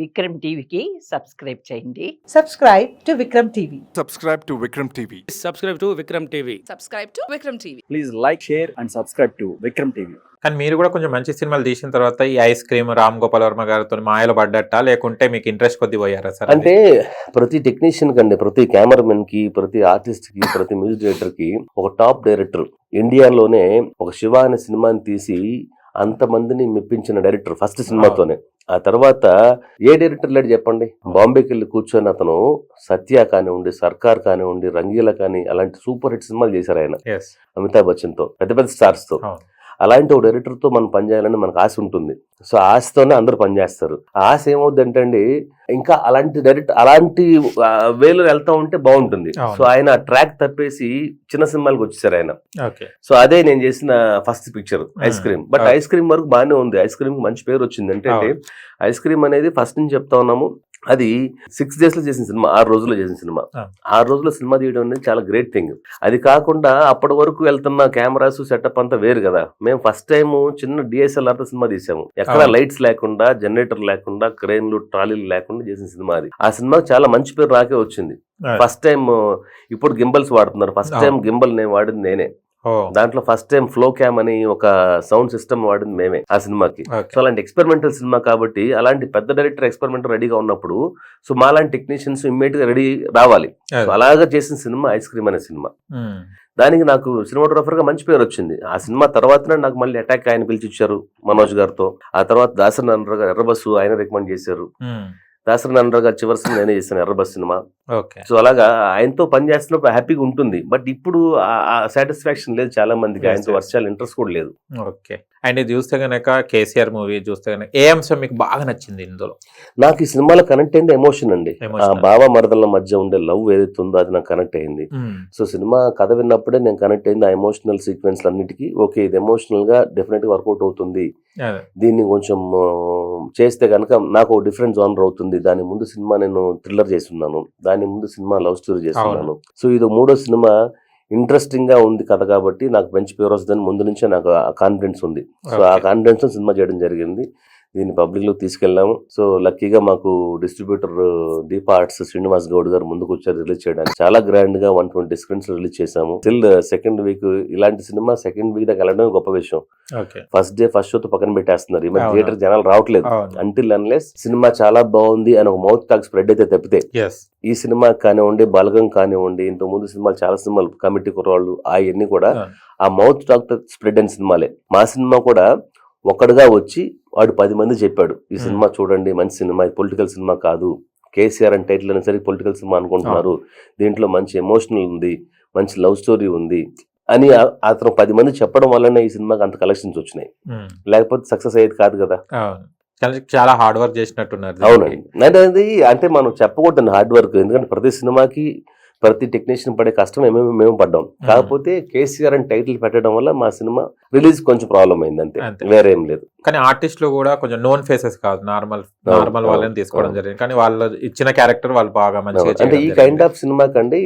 విక్రమ్ టీవీకి సబ్స్క్రైబ్ చేయండి. Subscribe to Vikram TV. Subscribe to Vikram TV. Subscribe to Vikram TV. Subscribe to Vikram TV. Please like, share and subscribe to Vikram TV. కానీ మీరు కూడా కొంచెం మంచి సినిమాలు తీసిన తర్వాత ఈ ఐస్ క్రీమ్ రామ్ గోపాల్ వర్మ గారితో మాయలో పడ్డట్టా లేకుంటే మీకు ఇంట్రెస్ట్ కొద్ది పోయారా సార్? అంటే ప్రతి టెక్నీషియన్ కండి, ప్రతి కెమెరామెన్ కి, ప్రతి ఆర్టిస్ట్ కి, ప్రతి మ్యూజిక్ డైరెక్టర్ కి ఒక టాప్ డైరెక్టర్ ఇండియాలోనే ఒక శివ అనే సినిమాని తీసి అంతమందిని మెప్పించిన డైరెక్టర్ ఫస్ట్ సినిమాతోనే. ఆ తర్వాత ఏ డైరెక్టర్ లేడు చెప్పండి. బాంబేకి వెళ్ళి కూర్చొని అతను సత్య కానివ్వండి, సర్కార్ కానివ్వండి, రంగీలా కానీ అలాంటి సూపర్ హిట్ సినిమాలు చేశారు ఆయన అమితాబ్ బచ్చన్ తో, పెద్ద పెద్ద స్టార్స్ తో. అలాంటి ఒక డైరెక్టర్ తో మనం పనిచేయాలని మనకు ఆశ ఉంటుంది. సో ఆశతోనే అందరూ పనిచేస్తారు. ఆ ఆశ ఏమవుద్ది అంటే అండి, ఇంకా అలాంటి డైరెక్టర్ అలాంటి వేలో వెళ్తా ఉంటే బాగుంటుంది. సో ఆయన ట్రాక్ తప్పేసి చిన్న సినిమాలకు వచ్చేసారు ఆయన. సో అదే నేను చేసిన first picture ice cream. But ice cream వరకు బాగానే ఉంది. ఐస్ క్రీమ్ కి మంచి పేరు వచ్చింది. అంటే ఐస్ క్రీమ్ అనేది ఫస్ట్ నుంచి చెప్తా ఉన్నాము, అది 6 days లో చేసిన సినిమా, 6 రోజుల్లో చేసిన సినిమా. 6 రోజుల్లో సినిమా తీయడం అనేది చాలా గ్రేట్ థింగ్. అది కాకుండా అప్పటి వరకు వెళ్తున్న కెమెరాస్ సెటప్ అంతా వేరు కదా. మేము ఫస్ట్ టైం చిన్న DSLR తో సినిమా తీసాము. ఎక్కడ లైట్స్ లేకుండా, జనరేటర్ లేకుండా, క్రేన్లు ట్రాలీలు లేకుండా చేసిన సినిమా అది. ఆ సినిమాకి చాలా మంచి పేరు రాకే వచ్చింది. ఫస్ట్ టైం ఇప్పుడు గింబల్స్ వాడుతున్నారు. ఫస్ట్ టైం గింబల్ నేను వాడింది నేనే. దాంట్లో ఫస్ట్ టైం ఫ్లో క్యామ్ అని ఒక సౌండ్ సిస్టమ్ వాడింది మేమే ఆ సినిమాకి. సో అలాంటి ఎక్స్పెరిమెంటల్ సినిమా కాబట్టి అలాంటి పెద్ద డైరెక్టర్ ఎక్స్పెరిమెంటల్ రెడీగా ఉన్నప్పుడు సో మాలాంటి టెక్నీషియన్స్ ఇమ్మీడియట్ గా రెడీ రావాలి. సో అలాగా చేసిన సినిమా ఐస్ క్రీమ్ అనే సినిమా. దానికి నాకు సినిమాటోగ్రాఫర్ గా మంచి పేరు వచ్చింది. ఆ సినిమా తర్వాత నాకు మళ్ళీ అటాక్ ఆయన పిలిచి ఇచ్చారు మనోజ్ గారితో. ఆ తర్వాత దాసరి నారాయణ గారు ఎర్రబస్సు ఆయన రికమెండ్ చేశారు. దాసరి నారాయణ గారు చివరి సినిమా నేనే చేశాను, ఎర్రబస్ సినిమా. సో అలాగా ఆయనతో పని చేస్తున్నప్పుడు హ్యాపీగా ఉంటుంది. బట్ ఇప్పుడు ఆ సాటిస్ఫాక్షన్ లేదు చాలా మందికి. ఆయనతో వర్షాలు ఇంట్రెస్ట్ కూడా లేదు. ఓకే. అండ్ ఇది చూస్తే గనక కేసీఆర్ మూవీ చూస్తే గనక ఏ అంశం మీకు బాగా నచ్చింది ఇందులో? నాకు ఈ సినిమాలో కనెక్ట్ అయింది ఎమోషన్ అండి. ఆ బావ మరదల మధ్య ఉండే లవ్ ఏదైతే ఉందో అది నాకు కనెక్ట్ అయింది. సో సినిమా కథ విన్నప్పుడే నేను కనెక్ట్ అయింది ఆ ఎమోషనల్ సీక్వెన్స్ అన్నిటికీ. ఓకే, ఇది ఎమోషనల్ గా డెఫినెట్ గా వర్కౌట్ అవుతుంది, దీన్ని కొంచెం చేస్తే కనుక నాకు డిఫరెంట్ జోనర్ అవుతుంది. దాని ముందు సినిమా నేను థ్రిల్లర్ చేస్తున్నాను, దాని ముందు సినిమా లవ్ స్టోరీ చేస్తున్నాను. సో ఇది 3వ సినిమా ఇంట్రెస్టింగ్ గా ఉంది కథ కాబట్టి నాకు మంచి పేరు వస్తుందని ముందు నుంచే నాకు కాన్ఫిడెన్స్ ఉంది. సో ఆ కాన్ఫిడెన్స్ తో సినిమా చేయడం జరిగింది. దీన్ని పబ్లిక్ లో తీసుకెళ్లాము. సో లక్కీగా మాకు డిస్ట్రిబ్యూటర్ దీపా ఆర్ట్స్ శ్రీనివాస్ గౌడ్ గారు ముందుకు వచ్చారు రిలీజ్ చేయడానికి. చాలా గ్రాండ్ గా 120 స్క్రీన్స్ రిలీజ్ చేశాము. స్టిల్ సెకండ్ వీక్ ఇలాంటి సినిమా సెకండ్ వీక్ దాకా వెళ్ళడం గొప్ప విషయం. ఫస్ట్ డే ఫస్ట్ షోతో పక్కన పెట్టేస్తున్నారు. ఈ మధ్య థియేటర్ జనాలు రావట్లేదు. అంటిల్ అన్లెస్ సినిమా చాలా బాగుంది అని ఒక మౌత్ టాక్ స్ప్రెడ్ అయితే తప్పితే ఈ సినిమా కానివ్వండి, బలగం కానివ్వండి, ఇంతకు ముందు సినిమాలు చాలా సినిమాలు కమిటీ కుర్రాళ్ళు అవన్నీ కూడా ఆ మౌత్ టాక్ స్ప్రెడ్ అయిన సినిమాలే. మా సినిమా కూడా ఒక్కడుగా వచ్చి వాడు 10 మంది చెప్పాడు ఈ సినిమా చూడండి మంచి సినిమా, పొలిటికల్ సినిమా కాదు, కేసీఆర్ అని టైటిల్ అయినా సరే పొలిటికల్ సినిమా అనుకుంటున్నారు, దీంట్లో మంచి ఎమోషనల్ ఉంది, మంచి లవ్ స్టోరీ ఉంది అని అతను 10 మంది చెప్పడం వల్లనే ఈ సినిమాకి అంత కలెక్షన్స్ వచ్చినాయి. లేకపోతే సక్సెస్ అయ్యేది కాదు కదా. చాలా హార్డ్ వర్క్ చేసినట్టున్నారు. అవునండి, అంటే మనం చెప్పకూడదు హార్డ్ వర్క్. ఎందుకంటే ప్రతి సినిమాకి ప్రతి టెక్నీషియన్ పడే కష్టం మేము పడ్డాం. కాకపోతే కేసీఆర్ అని టైటిల్ పెట్టడం వల్ల మా సినిమా రిలీజ్ కొంచెం ప్రాబ్లం అయింది, అంతే, వేరేం లేదు. కానీ ఆర్టిస్టులు కూడా కొంచెం నోన్ ఫేసెస్ కాదు, నార్మల్ వాళ్ళని తీసుకోవడం జరిగింది. కానీ వాళ్ళు ఇచ్చిన క్యారెక్టర్ వాళ్ళు బాగా మంచిగా అంటే ఈ కైండ్ ఆఫ్ సినిమా కండి.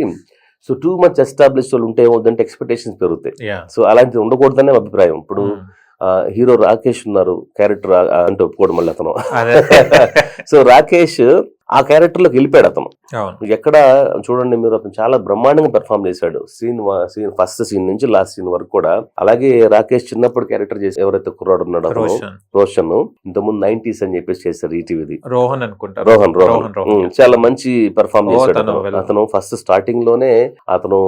సో టూ మచ్ ఎస్టాబ్లిష్ వాళ్ళు ఉంటే ఏమవుతుందంటే ఎక్స్పెక్టేషన్స్ పెరుగుతాయి. సో అలాంటిది ఉండకూడదనే అభిప్రాయం. ఇప్పుడు హీరో రాకేష్ ఉన్నారు, క్యారెక్టర్ అంటే ఒప్పుకోవడం మళ్ళీ అతను. సో రాకేష్ ఆ క్యారెక్టర్ లోకి వెళ్ళిపోయాడు అతను. ఎక్కడ చూడండి మీరు, అతను చాలా బ్రహ్మాండంగా పెర్ఫార్మ్ చేశాడు. సీన్ ఫస్ట్ సీన్ నుంచి లాస్ట్ సీన్ వరకు కూడా. అలాగే రాకేష్ చిన్నప్పుడు క్యారెక్టర్ చేసి ఎవరైతే కుర్రాడు ఉన్నాడో రోషన్, ఇంతకుముందు 90s అని చెప్పేసి చేశారు ఈటీవీది, రోహన్ చాలా మంచి పెర్ఫార్మ్ చేశాడు అతను. ఫస్ట్ స్టార్టింగ్ లోనే అతను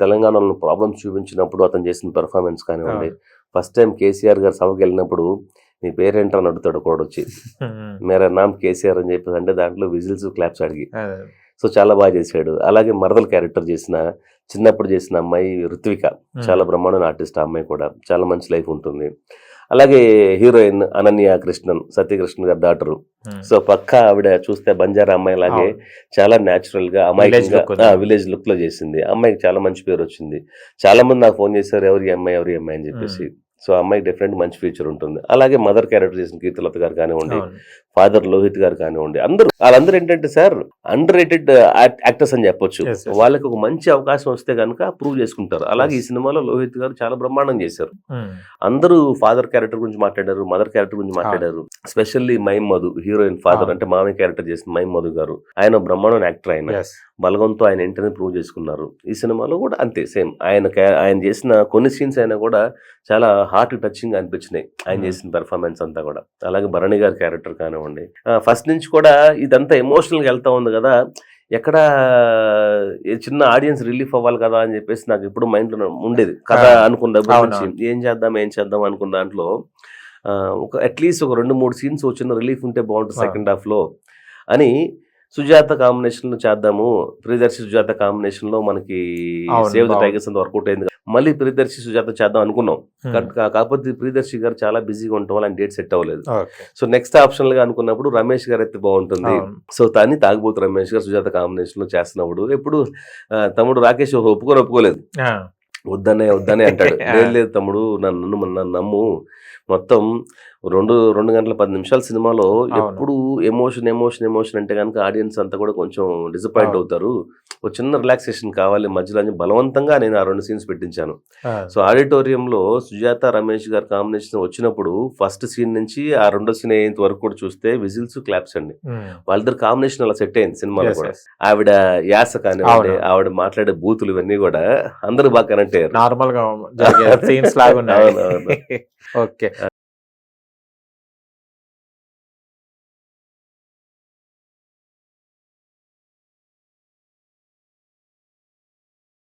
తెలంగాణలో ప్రాబ్లమ్స్ చూపించినప్పుడు అతను చేసిన పెర్ఫార్మెన్స్ కానివ్వండి, ఫస్ట్ టైం కేసీఆర్ గారు సభకి వెళ్ళినప్పుడు నీ పేరేంటని అడుగుతాడు కూడా వచ్చి, మేరా నామ్ కేసీఆర్ అని చెప్పేసి అంటే దాంట్లో విజిల్స్ క్లాప్స్ అడిగి. సో చాలా బాగా చేశాడు. అలాగే మరదల్ క్యారెక్టర్ చిన్నప్పుడు చేసిన అమ్మాయి ఋత్విక, చాలా బ్రహ్మాండమైన ఆర్టిస్ట్. ఆ అమ్మాయి కూడా చాలా మంచి లైఫ్ ఉంటుంది. అలాగే హీరోయిన్ అనన్య కృష్ణన్, సత్యకృష్ణ గారి డాటరు. సో పక్క ఆవిడ చూస్తే బంజారా అమ్మాయి లాగే చాలా న్యాచురల్ గా అమ్మాయిగా విలేజ్ లుక్ లో చేసింది. అమ్మాయికి చాలా మంచి పేరు వచ్చింది. చాలా మంది నాకు ఫోన్ చేశారు ఎవరి అమ్మాయి అని చెప్పేసి. సో ఆ అమ్మాయికి డెఫినెట్ మంచి ఫ్యూచర్ ఉంటుంది. అలాగే మదర్ క్యారెక్టర్ చేసిన కీర్తిలత గారు కానివ్వండి, అవును. ఫాదర్ లోహిత్ గారు కానివ్వండి, వాళ్ళందరూ ఏంటంటే సార్ అండర్ రేటెడ్ యాక్టర్స్ అని చెప్పొచ్చు. Yes, yes. వాళ్ళకి ఒక మంచి అవకాశం వస్తే కనుక ప్రూవ్ చేసుకుంటారు. అలాగే ఈ Yes. సినిమాలో లోహిత్ గారు చాలా బ్రహ్మాండం చేశారు. ఉమ్. అందరూ ఫాదర్ క్యారెక్టర్ గురించి మాట్లాడారు, మదర్ క్యారెక్టర్ గురించి మాట్లాడారు. Specially mime Madhu, heroine father అవును. అంటే మామయ్య క్యారెక్టర్ చేసిన మైమ్ మధు గారు, ఆయన బ్రహ్మాండం యాక్టర్. ఆయన Yes. బలగంతో ఆయన ఇంటర్ని ప్రూవ్ చేసుకున్నారు. ఈ సినిమాలో కూడా అంతే సేమ్. ఆయన చేసిన కొన్ని సీన్స్ అయినా కూడా చాలా హార్ట్ టచింగ్ అనిపించినాయి, ఆయన చేసిన పెర్ఫార్మెన్స్ అంతా కూడా. అలాగే భరణి గారి క్యారెక్టర్ కానివ్వండి, ఫస్ట్ నుంచి కూడా ఇదంతా ఎమోషనల్ గా వెళ్తా ఉంది కదా, ఎక్కడ చిన్న ఆడియన్స్ రిలీఫ్ అవ్వాలి కదా అని చెప్పేసి నాకు ఇప్పుడు మైండ్ లో ఉండేది. కథ అనుకున్న దగ్గర నుంచి ఏం చేద్దాం అనుకున్న దాంట్లో ఒక అట్లీస్ట్ ఒక 2-3 సీన్స్ వచ్చిన రిలీఫ్ ఉంటే బాగుంటుంది సెకండ్ హాఫ్ లో అని సుజాత కాంబినేషన్ లో చేద్దాము. ప్రియదర్శి సుజాత కాంబినేషన్ లో మనకి అవును, సేవ్ ద బాగుంది. టైగర్స్ అంత వర్కౌట్ అయింది. మళ్ళీ ప్రియదర్శి సుజాత చేద్దాం అనుకున్నాం. కాకపోతే ప్రియదర్శి గారు చాలా బిజీగా ఉండటం వల్ల ఆయన డేట్ సెట్ అవ్వలేదు. ఓకే. సో నెక్స్ట్ ఆప్షన్ గా అనుకున్నప్పుడు రమేష్ గారు అయితే బాగుంటుంది. అవును. సో తాని తాగుబోతు రమేష్ గారు సుజాత కాంబినేషన్ లో చేస్తున్నప్పుడు ఎప్పుడు తమ్ముడు రాకేష్ ఒప్పుకోలేదు. ఆ, వద్దనే అంటాడు. లేదు తమ్ముడు, నన్ను నమ్ము, మొత్తం 2 గంటల 10 నిమిషాల సినిమాలో అవును. ఎప్పుడు ఎమోషన్ అంటే కనుక ఆడియన్స్ అంతా కూడా కొంచెం డిసప్పాయింట్ అవును. అవుతారు. ఒక చిన్న రిలాక్సేషన్ కావాలి మధ్యలో అని బలవంతంగా నేను ఆ 2 సీన్స్ పెట్టించాను. ఆ, సో ఆడిటోరియంలో సుజాత రమేష్ గారి కాంబినేషన్ వచ్చినప్పుడు ఫస్ట్ సీన్ నుంచి ఆ 2వ సీన్ అయ్యేంత వరకు కూడా చూస్తే విజిల్స్ క్లాప్స్ అండి. ఉమ్. వాళ్ళిద్దరు కాంబినేషన్ అలా సెట్ అయింది సినిమాలో Yes, కూడా. yes. ఆవిడ యాస కానివ్వండి, అవును. ఆవిడ మాట్లాడే బూతులు ఇవన్నీ కూడా అందరూ బాగా కనెక్ట్ అయ్యారు. నార్మల్ గా జరిగే సీన్స్ లాగా ఉన్నాయి. అవును. ఓకే.